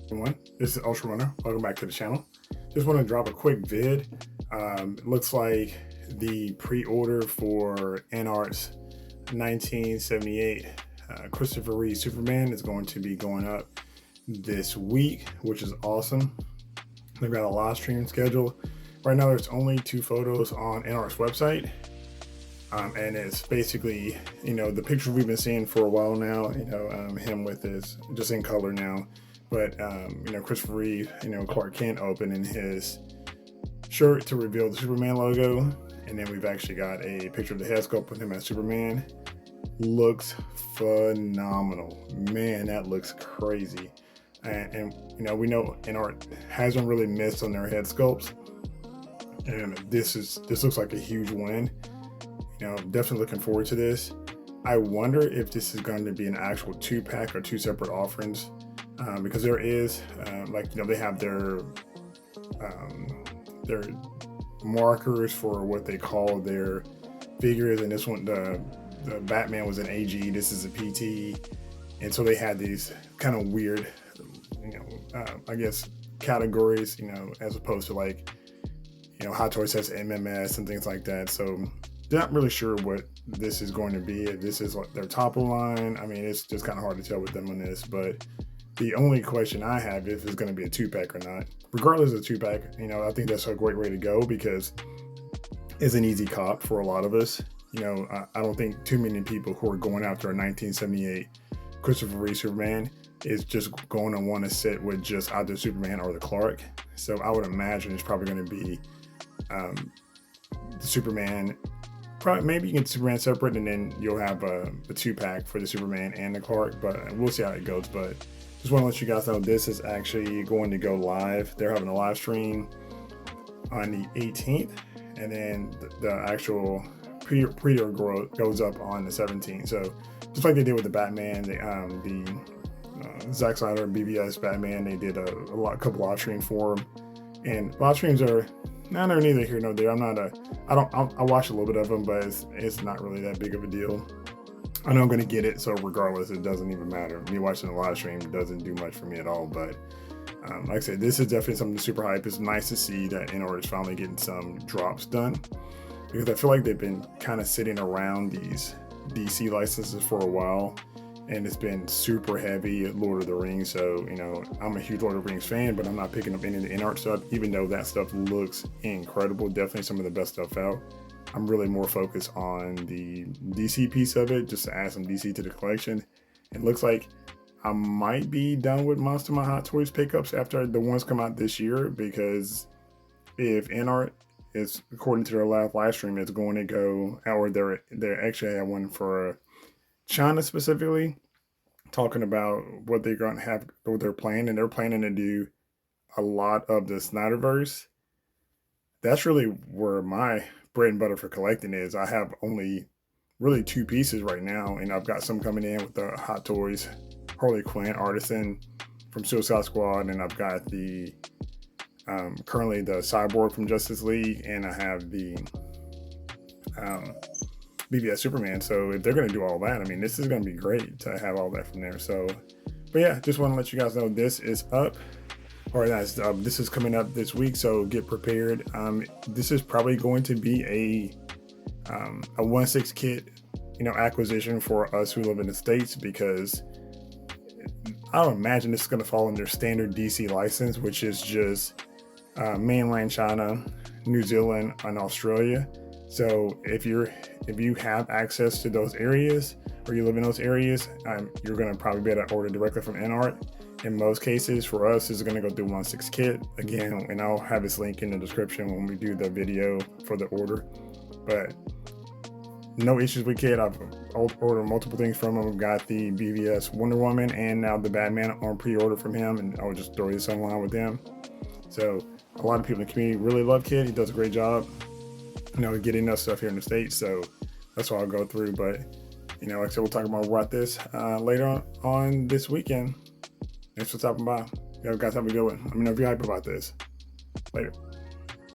Everyone, this is Ultra Runner. Welcome back to the channel. Just want to drop a quick vid. It looks like the pre-order for InArt's 1978 Christopher Reeve Superman is going to be going up this week, which is awesome. They've got a live stream scheduled. Right now, there's only 2 photos on InArt's website. And it's basically, the picture we've been seeing for a while now, him with his, just in color now. But, Christopher Reeve, Clark Kent opening his shirt to reveal the Superman logo. And then we've actually got a picture of the head sculpt with him as Superman. Looks phenomenal. Man, that looks crazy. And we know InArt hasn't really missed on their head sculpts. And this looks like a huge win. Definitely looking forward to this. I wonder if this is going to be an actual 2-pack or 2 separate offerings, because there is, they have their markers for what they call their figures, and this one, the Batman was an AG, this is a PT, and so they had these kind of weird, I guess categories, as opposed to like, Hot Toys has MMS and things like that. So not really sure what this is going to be. If this is like their top of line, I mean, it's just kind of hard to tell with them on this. But the only question I have is if it's going to be a 2-pack or not. Regardless of 2-pack, I think that's a great way to go because it's an easy cop for a lot of us. I don't think too many people who are going after a 1978 Christopher Reeve Superman is just going to want to sit with just either Superman or the Clark. So I would imagine it's probably going to be the Superman. Probably, maybe you can Superman separate, and then you'll have a 2-pack for the Superman and the Clark. But we'll see how it goes. But just want to let you guys know this is actually going to go live. They're having a live stream on the 18th, and then the actual pre-order goes up on the 17th. So just like they did with the Batman, the Zack Snyder BVS Batman, they did a couple live streams for them. And live streams are neither here nor there. I watch a little bit of them, but it's not really that big of a deal. I know I'm going to get it, so regardless, it doesn't even matter. Me watching the live stream doesn't do much for me at all. But like I said, this is definitely something super hype. It's nice to see that InArt is finally getting some drops done, because I feel like they've been kind of sitting around these DC licenses for a while, and it's been super heavy at Lord of the Rings. So, I'm a huge Lord of the Rings fan, but I'm not picking up any of the InArt stuff, even though that stuff looks incredible. Definitely some of the best stuff out. I'm really more focused on the DC piece of it, just to add some DC to the collection. It looks like I might be done with most of my Hot Toys pickups after the ones come out this year, because if InArt is, according to their last live stream, it's going to go, or they actually have one for China specifically, talking about what they're going to have, what they're planning, and they're planning to do a lot of the Snyderverse. That's really where my bread and butter for collecting is. I have only really 2 pieces right now, and I've got some coming in with the Hot Toys Harley Quinn Artisan from Suicide Squad, and I've got the currently the Cyborg from Justice League, and I have the BVS Superman. So if they're going to do all that, I mean, this is going to be great to have all that from there. So, but yeah, just want to let you guys know this is up, or this is coming up this week. So get prepared. This is probably going to be a 1/6 kit, acquisition for us who live in the States, because I don't imagine this is going to fall under standard DC license, which is just mainland China, New Zealand, and Australia. So if you have access to those areas, or you live in those areas, you're going to probably be able to order directly from InArt. In most cases, for us, it's going to go through 1/6 kit again, and I'll have this link in the description when we do the video for the order. But no issues with kit. I've ordered multiple things from him. We've got the BVS Wonder Woman and now the Batman on pre-order from him, and I'll just throw this online with them. So a lot of people in the community really love Kit. He does a great job, getting us stuff here in the States. So that's what I'll go through. But, like I said, we'll talk more about this later on this weekend. Thanks for stopping by. You guys have a good one. Let me know if you're hype about this. Later.